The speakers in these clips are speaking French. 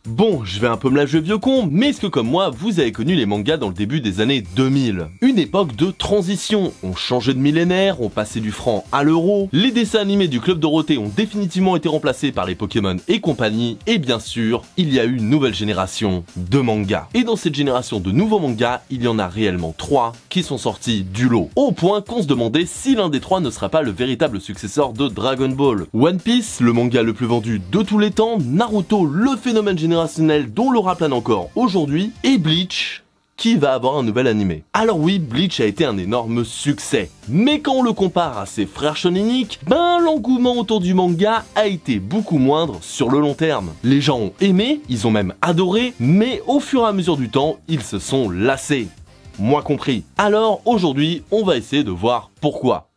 Bon, je vais un peu me la jouer vieux con, mais est-ce que comme moi, vous avez connu les mangas dans le début des années 2000? Une époque de transition, on changeait de millénaire, on passait du franc à l'euro, les dessins animés du Club Dorothée ont définitivement été remplacés par les Pokémon et compagnie, et bien sûr, il y a eu une nouvelle génération de mangas. Et dans cette génération de nouveaux mangas, il y en a réellement 3 qui sont sortis du lot, au point qu'on se demandait si l'un des 3 ne sera pas le véritable successeur de Dragon Ball. One Piece, le manga le plus vendu de tous les temps, Naruto, le phénomène générationnel dont l'aura plane encore aujourd'hui, et Bleach, qui va avoir un nouvel animé. Alors oui, Bleach a été un énorme succès, mais quand on le compare à ses frères shoneniques, l'engouement autour du manga a été beaucoup moindre sur le long terme. Les gens ont aimé, ils ont même adoré, mais au fur et à mesure du temps, ils se sont lassés. Moi compris. Alors aujourd'hui, on va essayer de voir pourquoi.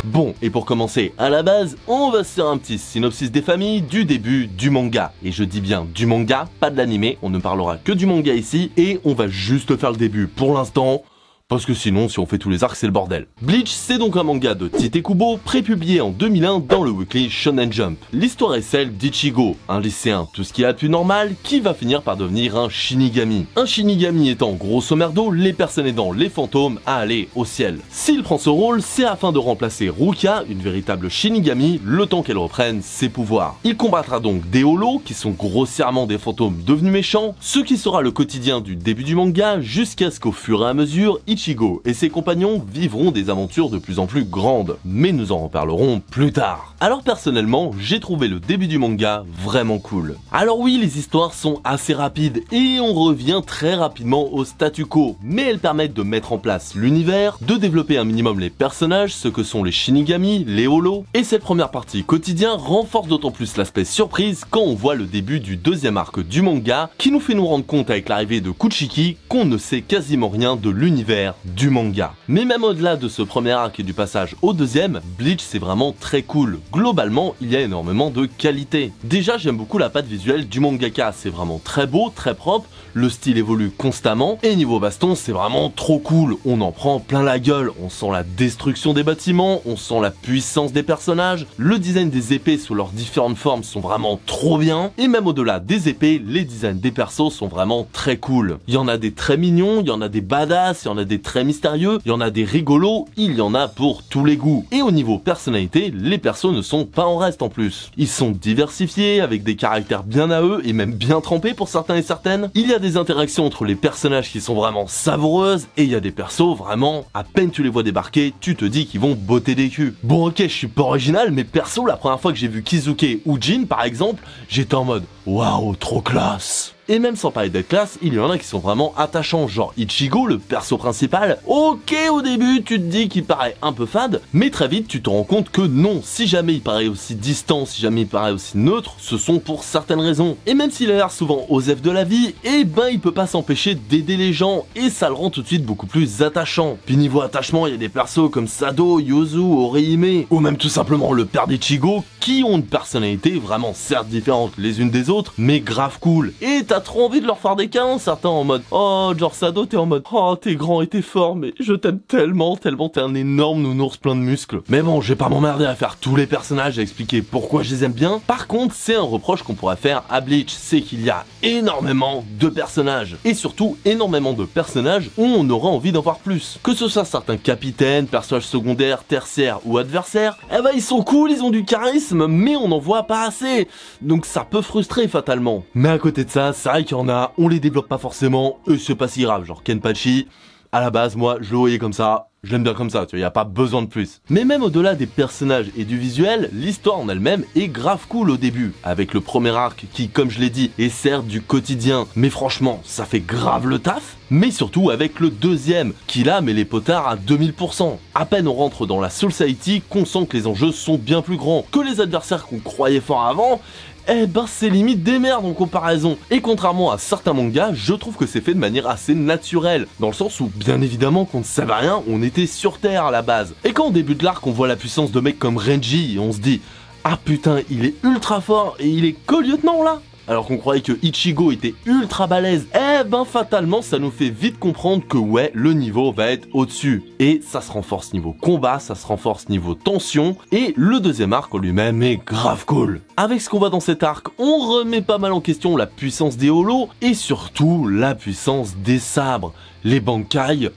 Bon, et pour commencer, à la base, on va se faire un petit synopsis des familles du début du manga. Et je dis bien du manga, pas de l'animé, on ne parlera que du manga ici, et on va juste faire le début pour l'instant, parce que sinon, si on fait tous les arcs, c'est le bordel. Bleach, c'est donc un manga de Tite Kubo, prépublié en 2001 dans le Weekly Shonen Jump. L'histoire est celle d'Ichigo, un lycéen, tout ce qu'il y a de plus normal, qui va finir par devenir un Shinigami. Un Shinigami étant grosso merdo les personnes aidant les fantômes à aller au ciel. S'il prend ce rôle, c'est afin de remplacer Rukia, une véritable Shinigami, le temps qu'elle reprenne ses pouvoirs. Il combattra donc des holos, qui sont grossièrement des fantômes devenus méchants, ce qui sera le quotidien du début du manga, jusqu'à ce qu'au fur et à mesure, Ichigo et ses compagnons vivront des aventures de plus en plus grandes, mais nous en reparlerons plus tard. Alors personnellement, j'ai trouvé le début du manga vraiment cool. Alors oui, les histoires sont assez rapides et on revient très rapidement au statu quo, mais elles permettent de mettre en place l'univers, de développer un minimum les personnages, ce que sont les Shinigami, les holos, et cette première partie quotidien renforce d'autant plus l'aspect surprise quand on voit le début du deuxième arc du manga, qui nous fait nous rendre compte avec l'arrivée de Kuchiki qu'on ne sait quasiment rien de l'univers du manga. Mais même au-delà de ce premier arc et du passage au deuxième, Bleach c'est vraiment très cool. Globalement, il y a énormément de qualité. Déjà, j'aime beaucoup la patte visuelle du mangaka, c'est vraiment très beau, très propre, le style évolue constamment, et niveau baston, c'est vraiment trop cool. On en prend plein la gueule, on sent la destruction des bâtiments, on sent la puissance des personnages, le design des épées sous leurs différentes formes sont vraiment trop bien, et même au-delà des épées, les designs des persos sont vraiment très cool. Il y en a des très mignons, il y en a des badass, il y en a des très mystérieux, il y en a des rigolos, il y en a pour tous les goûts. Et au niveau personnalité, les persos ne sont pas en reste en plus. Ils sont diversifiés, avec des caractères bien à eux, et même bien trempés pour certains et certaines. Il y a des interactions entre les personnages qui sont vraiment savoureuses, et il y a des persos vraiment, à peine tu les vois débarquer, tu te dis qu'ils vont botter des culs. Bon ok, je suis pas original, mais perso, la première fois que j'ai vu Kizuke ou Jin par exemple, j'étais en mode waouh, trop classe. Et même sans parler d'être classe, il y en a qui sont vraiment attachants, genre Ichigo, le perso principal. Ok, au début, tu te dis qu'il paraît un peu fade, mais très vite, tu te rends compte que non, si jamais il paraît aussi distant, si jamais il paraît aussi neutre, ce sont pour certaines raisons. Et même s'il a l'air souvent Osef de la vie, eh ben il peut pas s'empêcher d'aider les gens, et ça le rend tout de suite beaucoup plus attachant. Puis niveau attachement, il y a des persos comme Sado, Yozu, Orihime, ou même tout simplement le père d'Ichigo, qui ont une personnalité vraiment certes différente les unes des autres, mais grave cool. Et t'as trop envie de leur faire des câlins, certains en mode oh, genre Sado, t'es en mode oh, t'es grand et t'es fort, mais je t'aime tellement, tellement t'es un énorme nounours plein de muscles. Mais bon, je vais pas m'emmerder à faire tous les personnages et expliquer pourquoi je les aime bien. Par contre, c'est un reproche qu'on pourrait faire à Bleach, c'est qu'il y a énormément de personnages, et surtout énormément de personnages où on aura envie d'en voir plus. Que ce soit certains capitaines, personnages secondaires, tertiaires ou adversaires, eh ben ils sont cool, ils ont du charisme, mais on n'en voit pas assez, donc ça peut frustrer fatalement. Mais à côté de ça, c'est vrai qu'il y en a, on les développe pas forcément, et c'est pas si grave, genre Kenpachi, à la base, moi, je le voyais comme ça, je l'aime bien comme ça, tu vois, y a pas besoin de plus. Mais même au-delà des personnages et du visuel, l'histoire en elle-même est grave cool au début, avec le premier arc qui, comme je l'ai dit, est certes du quotidien, mais franchement, ça fait grave le taf. Mais surtout avec le deuxième, qui là met les potards à 2000%. À peine on rentre dans la Society, qu'on sent que les enjeux sont bien plus grands, que les adversaires qu'on croyait forts avant, eh ben c'est limite des merdes en comparaison. Et contrairement à certains mangas, je trouve que c'est fait de manière assez naturelle, dans le sens où bien évidemment qu'on ne savait rien, on était sur Terre à la base. Et quand au début de l'arc on voit la puissance de mecs comme Renji, et on se dit ah putain il est ultra fort et il est co-lieutenant là, alors qu'on croyait que Ichigo était ultra balèze, eh ben fatalement ça nous fait vite comprendre que ouais, le niveau va être au-dessus. Et ça se renforce niveau combat, ça se renforce niveau tension, et le deuxième arc en lui-même est grave cool. Avec ce qu'on voit dans cet arc, on remet pas mal en question la puissance des holos, et surtout la puissance des sabres. Les Bankai,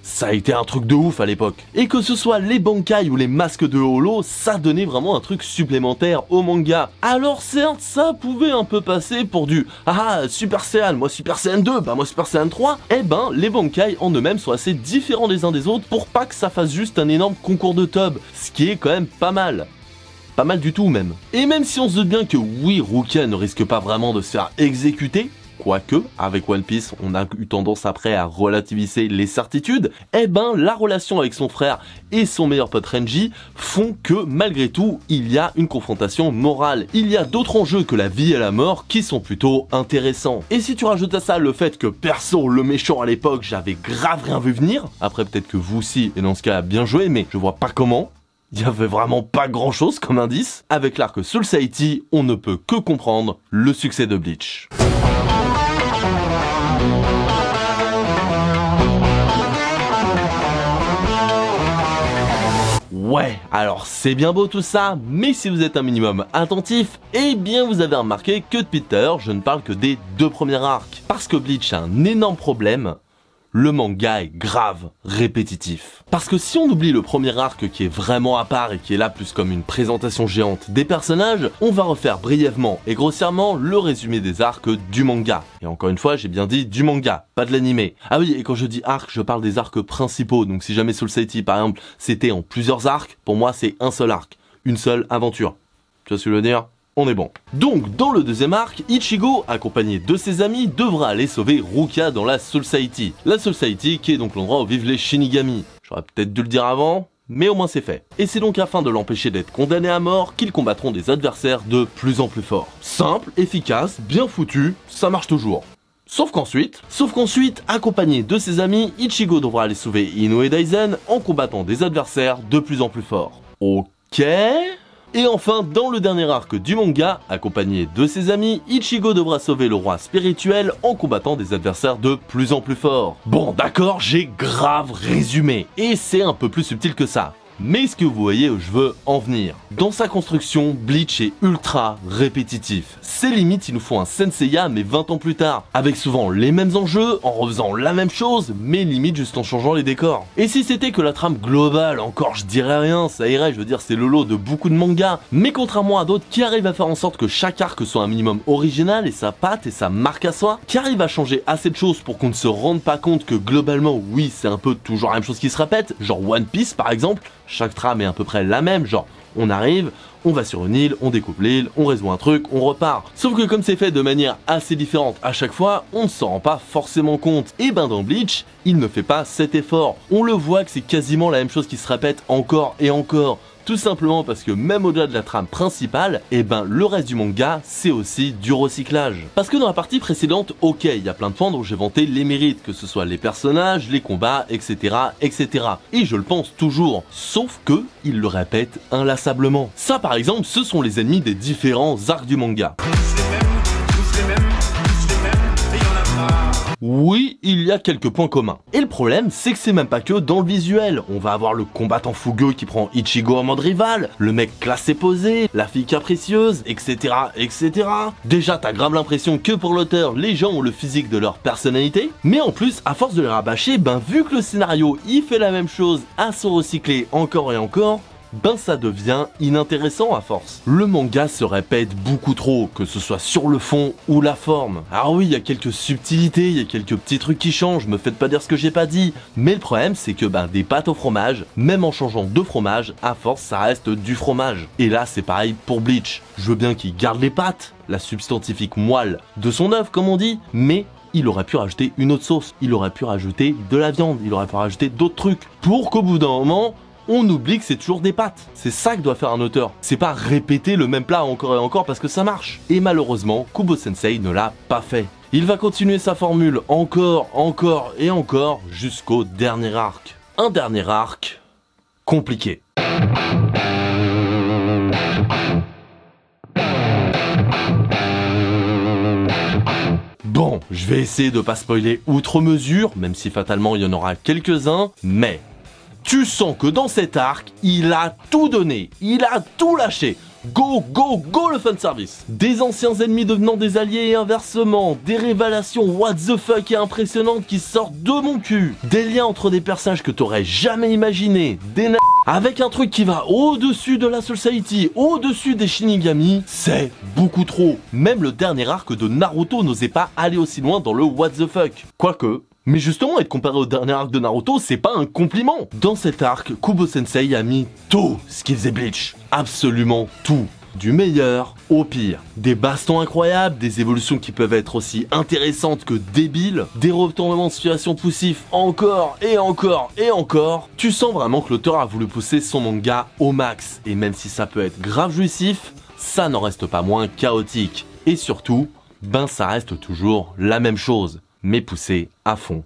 ça a été un truc de ouf à l'époque. Et que ce soit les Bankai ou les masques de holo, ça donnait vraiment un truc supplémentaire au manga. Alors certes, ça pouvait un peu passer pour du « Ah, Super Saiyan, moi Super Saiyan 2, bah moi Super Saiyan 3 », eh ben, les Bankai en eux-mêmes sont assez différents les uns des autres pour pas que ça fasse juste un énorme concours de tub, ce qui est quand même pas mal. Pas mal du tout même. Et même si on se doute bien que oui, Rukia ne risque pas vraiment de se faire exécuter, quoique, avec One Piece, on a eu tendance après à relativiser les certitudes, eh ben, la relation avec son frère et son meilleur pote Renji font que, malgré tout, il y a une confrontation morale. Il y a d'autres enjeux que la vie et la mort qui sont plutôt intéressants. Et si tu rajoutes à ça le fait que perso, le méchant à l'époque, j'avais grave rien vu venir, après peut-être que vous aussi, et dans ce cas, bien joué, mais je vois pas comment, il y avait vraiment pas grand chose comme indice. Avec l'arc Soul Society, on ne peut que comprendre le succès de Bleach. Ouais, alors c'est bien beau tout ça, mais si vous êtes un minimum attentif, eh bien vous avez remarqué que depuis tout à l'heure, je ne parle que des deux premiers arcs. Parce que Bleach a un énorme problème, le manga est grave répétitif. Parce que si on oublie le premier arc qui est vraiment à part et qui est là plus comme une présentation géante des personnages, on va refaire brièvement et grossièrement le résumé des arcs du manga. Et encore une fois, j'ai bien dit du manga, pas de l'animé. Ah oui, et quand je dis arc, je parle des arcs principaux, donc si jamais Soul Society par exemple c'était en plusieurs arcs, pour moi c'est un seul arc, une seule aventure. Tu vois ce que je veux dire ? On est bon. Donc, dans le deuxième arc, Ichigo, accompagné de ses amis, devra aller sauver Rukia dans la Soul Society. La Soul Society qui est donc l'endroit où vivent les Shinigami. J'aurais peut-être dû le dire avant, mais au moins c'est fait. Et c'est donc afin de l'empêcher d'être condamné à mort qu'ils combattront des adversaires de plus en plus forts. Simple, efficace, bien foutu, ça marche toujours. Sauf qu'ensuite, accompagné de ses amis, Ichigo devra aller sauver Inoue Daizen en combattant des adversaires de plus en plus forts. Ok. Et enfin, dans le dernier arc du manga, accompagné de ses amis, Ichigo devra sauver le roi spirituel en combattant des adversaires de plus en plus forts. Bon d'accord, j'ai grave résumé, et c'est un peu plus subtil que ça. Mais est-ce que vous voyez où je veux en venir? Dans sa construction, Bleach est ultra répétitif. C'est limite, il nous faut un Senseiya mais 20 ans plus tard, avec souvent les mêmes enjeux, en refaisant la même chose, mais limite juste en changeant les décors. Et si c'était que la trame globale, encore je dirais rien, ça irait, je veux dire c'est le lot de beaucoup de mangas, mais contrairement à d'autres qui arrivent à faire en sorte que chaque arc soit un minimum original et sa patte et sa marque à soi, qui arrivent à changer assez de choses pour qu'on ne se rende pas compte que globalement, oui, c'est un peu toujours la même chose qui se répète, genre One Piece par exemple, chaque trame est à peu près la même, genre on arrive, on va sur une île, on découpe l'île, on résout un truc, on repart. Sauf que comme c'est fait de manière assez différente à chaque fois, on ne s'en rend pas forcément compte. Et ben dans Bleach, il ne fait pas cet effort. On le voit que c'est quasiment la même chose qui se répète encore et encore. Tout simplement parce que même au-delà de la trame principale, et ben le reste du manga, c'est aussi du recyclage. Parce que dans la partie précédente, ok, il y a plein de points dont j'ai vanté les mérites, que ce soit les personnages, les combats, etc., etc. Et je le pense toujours, sauf que il le répète inlassablement. Ça par exemple, ce sont les ennemis des différents arcs du manga. Oui, il y a quelques points communs. Et le problème, c'est que c'est même pas que dans le visuel. On va avoir le combattant fougueux qui prend Ichigo en mode rival, le mec classé posé, la fille capricieuse, etc., etc. Déjà, t'as grave l'impression que pour l'auteur, les gens ont le physique de leur personnalité. Mais en plus, à force de les rabâcher, ben vu que le scénario, il fait la même chose à se recycler encore et encore, ben ça devient inintéressant à force. Le manga se répète beaucoup trop, que ce soit sur le fond ou la forme. Alors oui, il y a quelques subtilités, il y a quelques petits trucs qui changent, me faites pas dire ce que j'ai pas dit. Mais le problème, c'est que ben des pâtes au fromage, même en changeant de fromage, à force ça reste du fromage. Et là c'est pareil pour Bleach. Je veux bien qu'il garde les pâtes, la substantifique moelle de son œuvre comme on dit, mais il aurait pu rajouter une autre sauce, il aurait pu rajouter de la viande, il aurait pu rajouter d'autres trucs, pour qu'au bout d'un moment, on oublie que c'est toujours des pâtes. C'est ça que doit faire un auteur. C'est pas répéter le même plat encore et encore parce que ça marche. Et malheureusement, Kubo Sensei ne l'a pas fait. Il va continuer sa formule encore et encore jusqu'au dernier arc. Un dernier arc compliqué. Bon, je vais essayer de pas spoiler outre mesure, même si fatalement il y en aura quelques-uns, mais tu sens que dans cet arc, il a tout donné, il a tout lâché. Go, go, go le fanservice. Des anciens ennemis devenant des alliés et inversement, des révélations what the fuck et impressionnantes qui sortent de mon cul, des liens entre des personnages que t'aurais jamais imaginé, des avec un truc qui va au-dessus de la Society, au-dessus des Shinigami, c'est beaucoup trop. Même le dernier arc de Naruto n'osait pas aller aussi loin dans le what the fuck. Quoique... mais justement, être comparé au dernier arc de Naruto, c'est pas un compliment. Dans cet arc, Kubo Sensei a mis tout ce qu'il faisait Bleach. Absolument tout. Du meilleur au pire. Des bastons incroyables, des évolutions qui peuvent être aussi intéressantes que débiles, des retournements de situation poussifs encore et encore et encore. Tu sens vraiment que l'auteur a voulu pousser son manga au max. Et même si ça peut être grave jouissif, ça n'en reste pas moins chaotique. Et surtout, ben ça reste toujours la même chose, mais poussé à fond.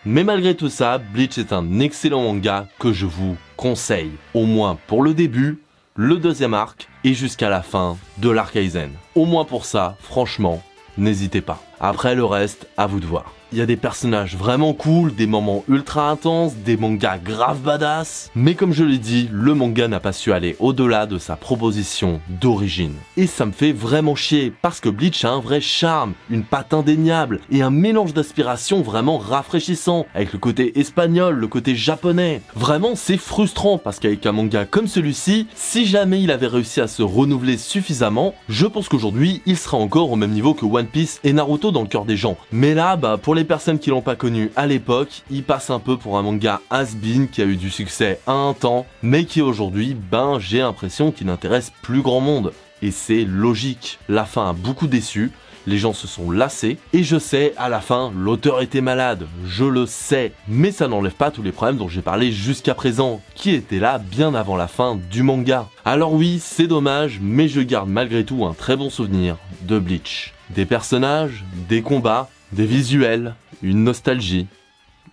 Mais malgré tout ça, Bleach est un excellent manga que je vous conseille, au moins pour le début, le deuxième arc et jusqu'à la fin de l'arc Aizen. Au moins pour ça, franchement, n'hésitez pas. Après le reste, à vous de voir. Il y a des personnages vraiment cool, des moments ultra intenses, des mangas grave badass. Mais comme je l'ai dit, le manga n'a pas su aller au-delà de sa proposition d'origine. Et ça me fait vraiment chier, parce que Bleach a un vrai charme, une patte indéniable, et un mélange d'aspiration vraiment rafraîchissant, avec le côté espagnol, le côté japonais. Vraiment, c'est frustrant, parce qu'avec un manga comme celui-ci, si jamais il avait réussi à se renouveler suffisamment, je pense qu'aujourd'hui, il sera encore au même niveau que One Piece et Naruto dans le cœur des gens. Mais là, pour les personnes qui l'ont pas connu à l'époque, il passe un peu pour un manga has-been qui a eu du succès à un temps, mais qui aujourd'hui, j'ai l'impression qu'il n'intéresse plus grand monde. Et c'est logique. La fin a beaucoup déçu, les gens se sont lassés, et je sais, à la fin, l'auteur était malade, je le sais, mais ça n'enlève pas tous les problèmes dont j'ai parlé jusqu'à présent, qui étaient là bien avant la fin du manga. Alors oui, c'est dommage, mais je garde malgré tout un très bon souvenir de Bleach. Des personnages, des combats, des visuels, une nostalgie,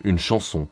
une chanson.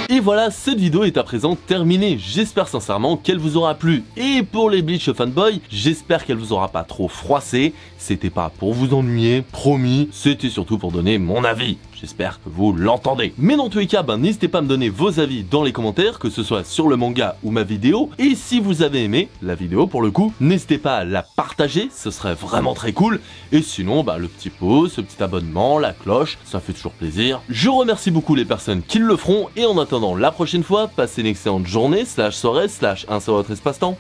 Et voilà, cette vidéo est à présent terminée. J'espère sincèrement qu'elle vous aura plu. Et pour les Bleach fanboys, j'espère qu'elle vous aura pas trop froissé. C'était pas pour vous ennuyer, promis, c'était surtout pour donner mon avis. J'espère que vous l'entendez. Mais dans tous les cas, n'hésitez pas à me donner vos avis dans les commentaires, que ce soit sur le manga ou ma vidéo. Et si vous avez aimé la vidéo pour le coup, n'hésitez pas à la partager, ce serait vraiment très cool. Et sinon, le petit pouce, le petit abonnement, la cloche, ça fait toujours plaisir. Je remercie beaucoup les personnes qui le feront. Et en attendant la prochaine fois, passez une excellente journée, /soirée, /un sur votre espace-temps.